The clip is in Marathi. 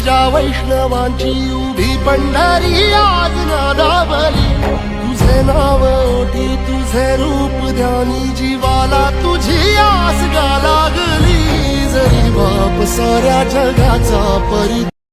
तुझ्या वैष्णवांची उभी पंढरी आज नादावली तुझे नाव ओठी तुझे रूप ध्यानी जीवाला तुझी आस गा लागली जरी बाप साऱ्या जगाचा परी